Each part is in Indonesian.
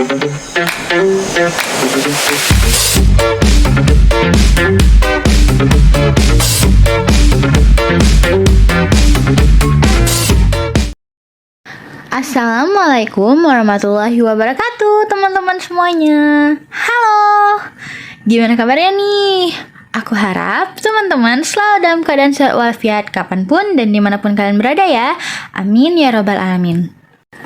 Assalamualaikum warahmatullahi wabarakatuh, teman-teman semuanya. Halo, gimana kabarnya nih? Aku harap teman-teman selalu dalam keadaan sehat walafiat kapanpun dan dimanapun kalian berada ya. Amin ya robbal alamin.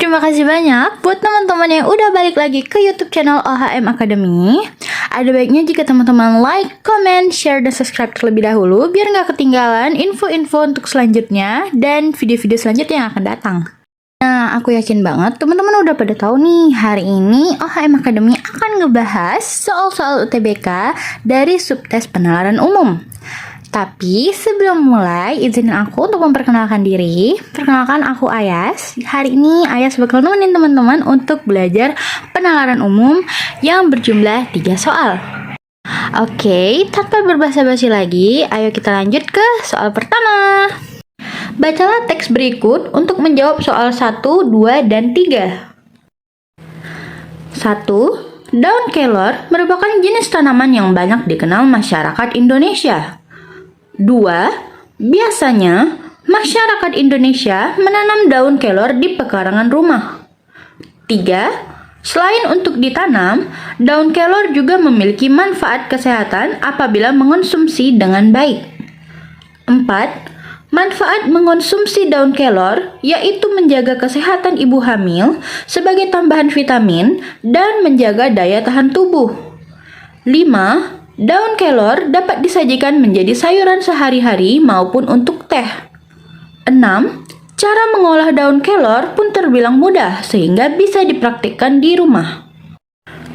Terima kasih banyak buat teman-teman yang udah balik lagi ke YouTube channel OHM Academy. Ada baiknya jika teman-teman like, comment, share, dan subscribe terlebih dahulu biar nggak ketinggalan info-info untuk selanjutnya dan video-video selanjutnya yang akan datang. Nah, aku yakin banget teman-teman udah pada tahu nih, hari ini OHM Academy akan ngebahas soal-soal UTBK dari subtes penalaran umum. Tapi sebelum mulai, izinin aku untuk memperkenalkan diri. Perkenalkan, aku Ayas. Hari ini Ayas bakal nemenin teman-teman untuk belajar penalaran umum yang berjumlah 3 soal. Oke, tanpa berbasa-basi lagi, ayo kita lanjut ke soal pertama. Bacalah teks berikut untuk menjawab soal 1, 2, dan 3. 1. Daun kelor merupakan jenis tanaman yang banyak dikenal masyarakat Indonesia. 2. Biasanya, masyarakat Indonesia menanam daun kelor di pekarangan rumah. 3. Selain untuk ditanam, daun kelor juga memiliki manfaat kesehatan apabila mengonsumsi dengan baik. 4. Manfaat mengonsumsi daun kelor yaitu menjaga kesehatan ibu hamil sebagai tambahan vitamin dan menjaga daya tahan tubuh. 5. Daun kelor dapat disajikan menjadi sayuran sehari-hari maupun untuk teh. 6. Cara mengolah daun kelor pun terbilang mudah sehingga bisa dipraktikkan di rumah.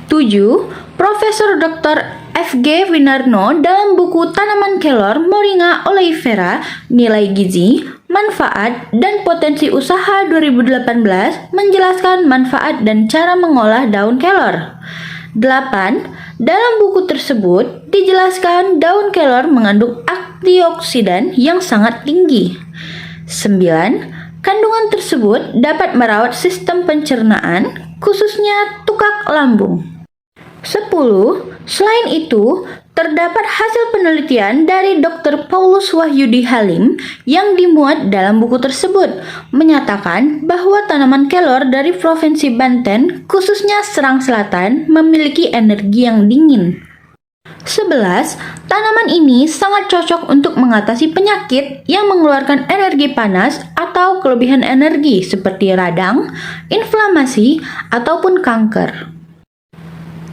7. Profesor Dr. F.G. Winarno dalam buku Tanaman Kelor Moringa oleifera, Nilai Gizi, Manfaat, dan Potensi Usaha 2018 menjelaskan manfaat dan cara mengolah daun kelor. 8. Dalam buku tersebut dijelaskan daun kelor mengandung antioksidan yang sangat tinggi. 9. Kandungan tersebut dapat merawat sistem pencernaan, khususnya tukak lambung. 10. Selain itu, terdapat hasil penelitian dari Dr. Paulus Wahyudi Halim yang dimuat dalam buku tersebut, menyatakan bahwa tanaman kelor dari Provinsi Banten, khususnya Serang Selatan, memiliki energi yang dingin. 11. Tanaman ini sangat cocok untuk mengatasi penyakit yang mengeluarkan energi panas atau kelebihan energi seperti radang, inflamasi, ataupun kanker.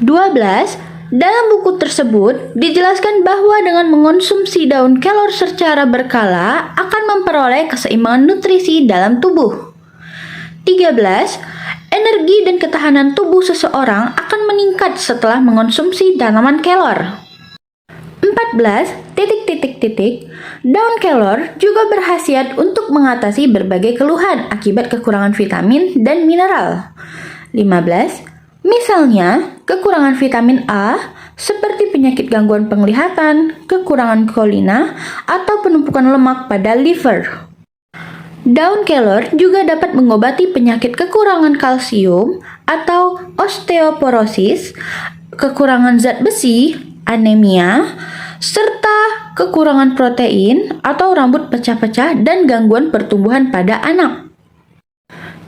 12. Dalam buku tersebut dijelaskan bahwa dengan mengonsumsi daun kelor secara berkala akan memperoleh keseimbangan nutrisi dalam tubuh. 13. Energi dan ketahanan tubuh seseorang akan meningkat setelah mengonsumsi tanaman kelor. 14. Daun kelor juga berkhasiat untuk mengatasi berbagai keluhan akibat kekurangan vitamin dan mineral. 15. Misalnya, kekurangan vitamin A seperti penyakit gangguan penglihatan, kekurangan kolina, atau penumpukan lemak pada liver. Daun kelor juga dapat mengobati penyakit kekurangan kalsium atau osteoporosis, kekurangan zat besi, anemia, serta kekurangan protein atau rambut pecah-pecah dan gangguan pertumbuhan pada anak.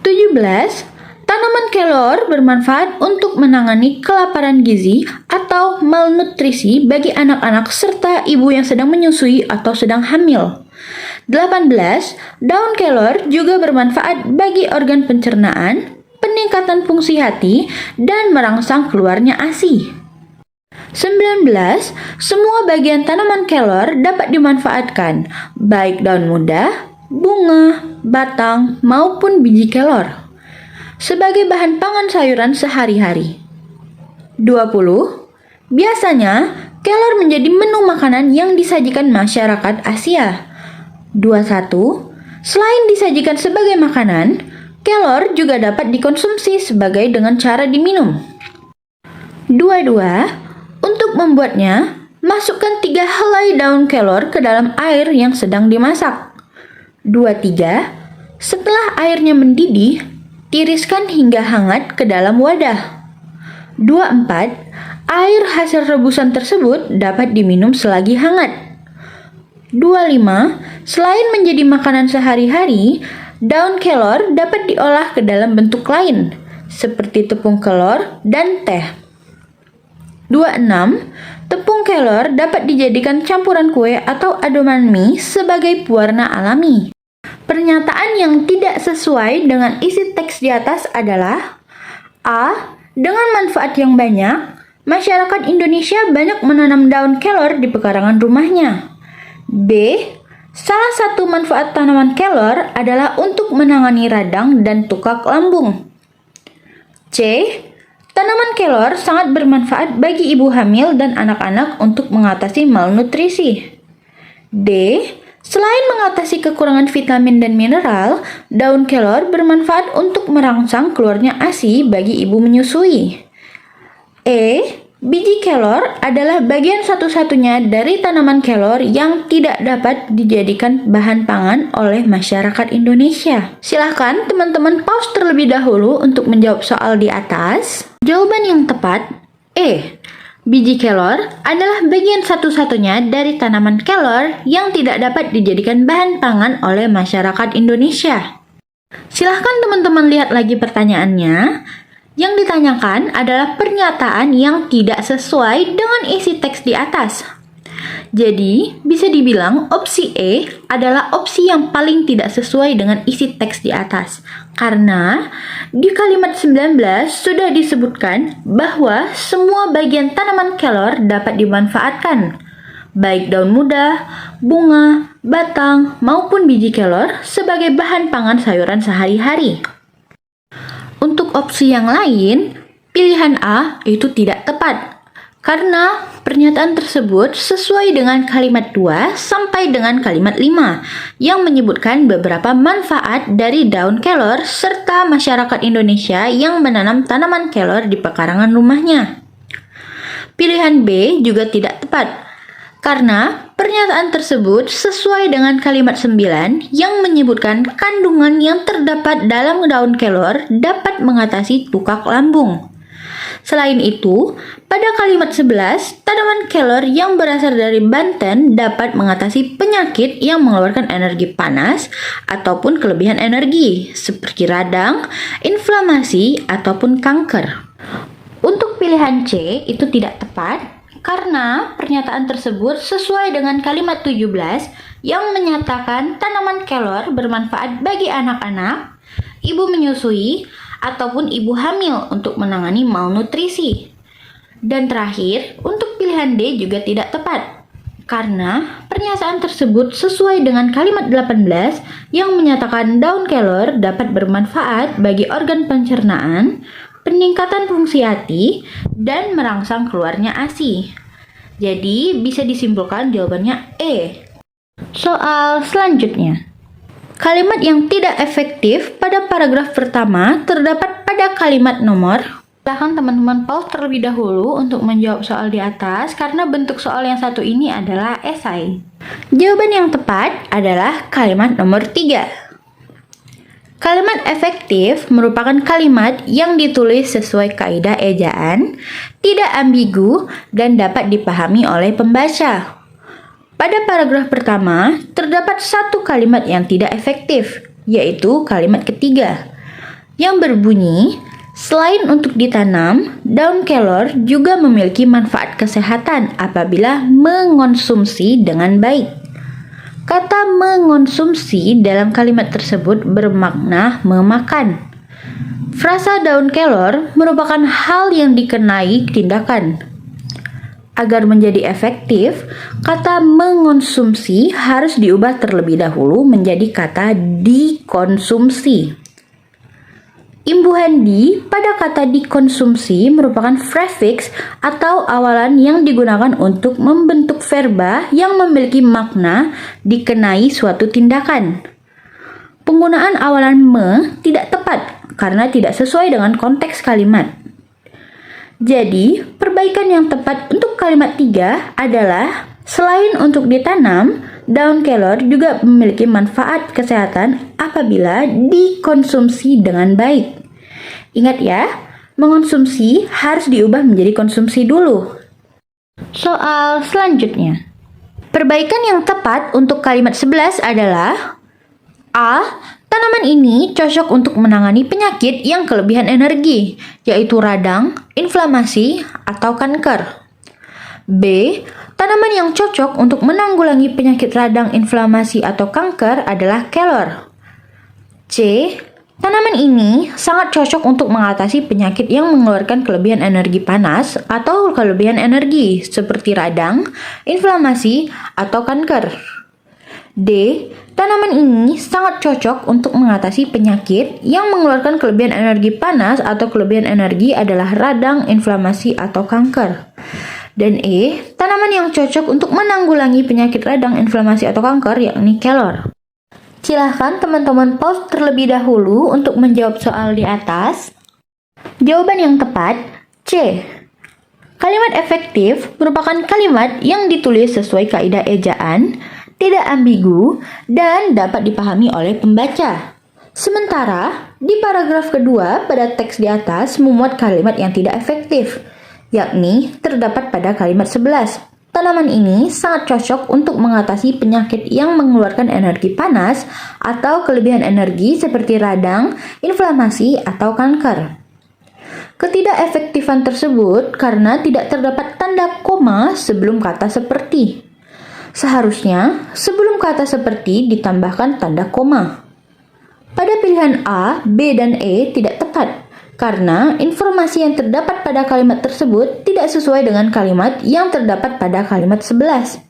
17. Tanaman kelor bermanfaat untuk menangani kelaparan gizi atau malnutrisi bagi anak-anak serta ibu yang sedang menyusui atau sedang hamil. 18. Daun kelor juga bermanfaat bagi organ pencernaan, peningkatan fungsi hati, dan merangsang keluarnya ASI. 19. Semua bagian tanaman kelor dapat dimanfaatkan, baik daun muda, bunga, batang, maupun biji kelor sebagai bahan pangan sayuran sehari-hari. 20. Biasanya, kelor menjadi menu makanan yang disajikan masyarakat Asia. 21. Selain disajikan sebagai makanan, kelor juga dapat dikonsumsi sebagai dengan cara diminum. 22. Untuk membuatnya, masukkan 3 helai daun kelor ke dalam air yang sedang dimasak. 23. Setelah airnya mendidih, tiriskan hingga hangat ke dalam wadah. 24. Air hasil rebusan tersebut dapat diminum selagi hangat. 25. Selain menjadi makanan sehari-hari, daun kelor dapat diolah ke dalam bentuk lain, seperti tepung kelor dan teh. 26. Tepung kelor dapat dijadikan campuran kue atau adonan mie sebagai pewarna alami. Pernyataan yang tidak sesuai dengan isi teks di atas adalah A. Dengan manfaat yang banyak, masyarakat Indonesia banyak menanam daun kelor di pekarangan rumahnya. B. Salah satu manfaat tanaman kelor adalah untuk menangani radang dan tukak lambung. C. Tanaman kelor sangat bermanfaat bagi ibu hamil dan anak-anak untuk mengatasi malnutrisi. D. Selain mengatasi kekurangan vitamin dan mineral, daun kelor bermanfaat untuk merangsang keluarnya ASI bagi ibu menyusui. E. Biji kelor adalah bagian satu-satunya dari tanaman kelor yang tidak dapat dijadikan bahan pangan oleh masyarakat Indonesia. Silahkan teman-teman pause terlebih dahulu untuk menjawab soal di atas. Jawaban yang tepat E. Biji kelor adalah bagian satu-satunya dari tanaman kelor yang tidak dapat dijadikan bahan pangan oleh masyarakat Indonesia. Silahkan teman-teman lihat lagi pertanyaannya. Yang ditanyakan adalah pernyataan yang tidak sesuai dengan isi teks di atas. Jadi, bisa dibilang opsi E adalah opsi yang paling tidak sesuai dengan isi teks di atas. Karena di kalimat 19 sudah disebutkan bahwa semua bagian tanaman kelor dapat dimanfaatkan, baik daun muda, bunga, batang, maupun biji kelor sebagai bahan pangan sayuran sehari-hari. Untuk opsi yang lain, pilihan A itu tidak tepat. Karena pernyataan tersebut sesuai dengan kalimat 2 sampai dengan kalimat 5 yang menyebutkan beberapa manfaat dari daun kelor serta masyarakat Indonesia yang menanam tanaman kelor di pekarangan rumahnya. Pilihan B juga tidak tepat. Karena pernyataan tersebut sesuai dengan kalimat 9 yang menyebutkan kandungan yang terdapat dalam daun kelor dapat mengatasi tukak lambung. Selain itu, pada kalimat 11, tanaman kelor yang berasal dari Banten dapat mengatasi penyakit yang mengeluarkan energi panas ataupun kelebihan energi, seperti radang, inflamasi, ataupun kanker. Untuk pilihan C itu tidak tepat, karena pernyataan tersebut sesuai dengan kalimat 17 yang menyatakan tanaman kelor bermanfaat bagi anak-anak, ibu menyusui, ataupun ibu hamil untuk menangani malnutrisi. Dan terakhir, untuk pilihan D juga tidak tepat, karena pernyataan tersebut sesuai dengan kalimat 18 yang menyatakan daun kelor dapat bermanfaat bagi organ pencernaan, peningkatan fungsi hati, dan merangsang keluarnya ASI. Jadi, bisa disimpulkan jawabannya E. Soal selanjutnya. Kalimat yang tidak efektif pada paragraf pertama terdapat pada kalimat nomor. Silahkan teman-teman pause terlebih dahulu untuk menjawab soal di atas karena bentuk soal yang satu ini adalah esai. Jawaban yang tepat adalah kalimat nomor 3. Kalimat efektif merupakan kalimat yang ditulis sesuai kaidah ejaan, tidak ambigu, dan dapat dipahami oleh pembaca. Pada paragraf pertama, terdapat satu kalimat yang tidak efektif, yaitu kalimat ketiga, yang berbunyi, selain untuk ditanam, daun kelor juga memiliki manfaat kesehatan apabila mengonsumsi dengan baik. Kata mengonsumsi dalam kalimat tersebut bermakna memakan. Frasa daun kelor merupakan hal yang dikenai tindakan. Agar menjadi efektif, kata mengonsumsi harus diubah terlebih dahulu menjadi kata dikonsumsi. Imbuhan di pada kata dikonsumsi merupakan prefix atau awalan yang digunakan untuk membentuk verba yang memiliki makna dikenai suatu tindakan. Penggunaan awalan me tidak tepat karena tidak sesuai dengan konteks kalimat. Jadi, perbaikan yang tepat untuk kalimat 3 adalah selain untuk ditanam, daun kelor juga memiliki manfaat kesehatan apabila dikonsumsi dengan baik. Ingat ya, Mengonsumsi harus diubah menjadi konsumsi dulu. Soal selanjutnya. Perbaikan yang tepat untuk kalimat 11 adalah A. Tanaman ini cocok untuk menangani penyakit yang kelebihan energi, yaitu radang, inflamasi, atau kanker. B. Tanaman yang cocok untuk menanggulangi penyakit radang, inflamasi, atau kanker adalah kelor. C. Tanaman ini sangat cocok untuk mengatasi penyakit yang mengeluarkan kelebihan energi panas atau kelebihan energi seperti radang, inflamasi, atau kanker. D. Tanaman ini sangat cocok untuk mengatasi penyakit yang mengeluarkan kelebihan energi panas atau kelebihan energi adalah radang, inflamasi, atau kanker. Dan E. Tanaman yang cocok untuk menanggulangi penyakit radang, inflamasi, atau kanker yakni kelor. Silahkan teman-teman pause terlebih dahulu untuk menjawab soal di atas. Jawaban yang tepat C. Kalimat efektif merupakan kalimat yang ditulis sesuai kaidah ejaan, tidak ambigu, dan dapat dipahami oleh pembaca. Sementara, di paragraf kedua pada teks di atas memuat kalimat yang tidak efektif, yakni terdapat pada kalimat 11. Tanaman ini sangat cocok untuk mengatasi penyakit yang mengeluarkan energi panas atau kelebihan energi seperti radang, inflamasi, atau kanker. Ketidakefektifan tersebut karena tidak terdapat tanda koma sebelum kata seperti. Seharusnya, sebelum kata seperti ditambahkan tanda koma. Pada pilihan A, B, dan E tidak tepat, karena informasi yang terdapat pada kalimat tersebut tidak sesuai dengan kalimat yang terdapat pada kalimat 11.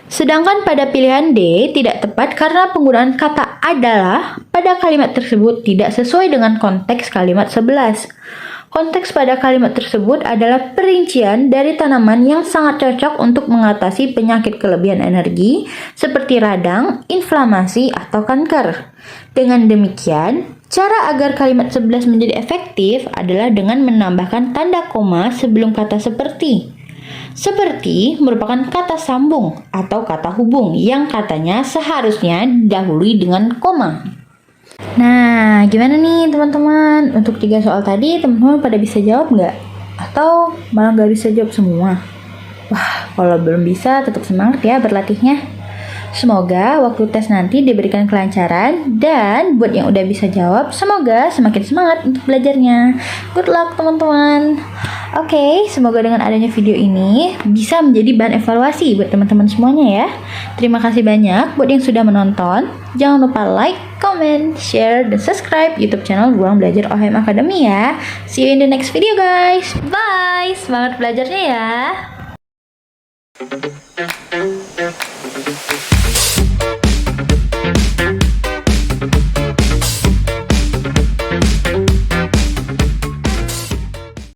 Sedangkan pada pilihan D tidak tepat karena penggunaan kata adalah pada kalimat tersebut tidak sesuai dengan konteks kalimat 11. Konteks pada kalimat tersebut adalah perincian dari tanaman yang sangat cocok untuk mengatasi penyakit kelebihan energi seperti radang, inflamasi, atau kanker. Dengan demikian, cara agar kalimat 11 menjadi efektif adalah dengan menambahkan tanda koma sebelum kata seperti. Seperti merupakan kata sambung atau kata hubung yang katanya seharusnya didahului dengan koma. Nah, gimana nih teman-teman? Untuk 3 soal tadi, teman-teman pada bisa jawab nggak? Atau malah nggak bisa jawab semua? Wah, kalau belum bisa, tetap semangat ya berlatihnya. Semoga waktu tes nanti diberikan kelancaran, dan buat yang udah bisa jawab, semoga semakin semangat untuk belajarnya. Good luck teman-teman. Oke, semoga dengan adanya video ini bisa menjadi bahan evaluasi buat teman-teman semuanya ya. Terima kasih banyak buat yang sudah menonton. Jangan lupa like, comment, share, dan subscribe YouTube channel Ruang Belajar OHM Academy ya. See you in the next video guys. Bye. Semangat belajarnya ya.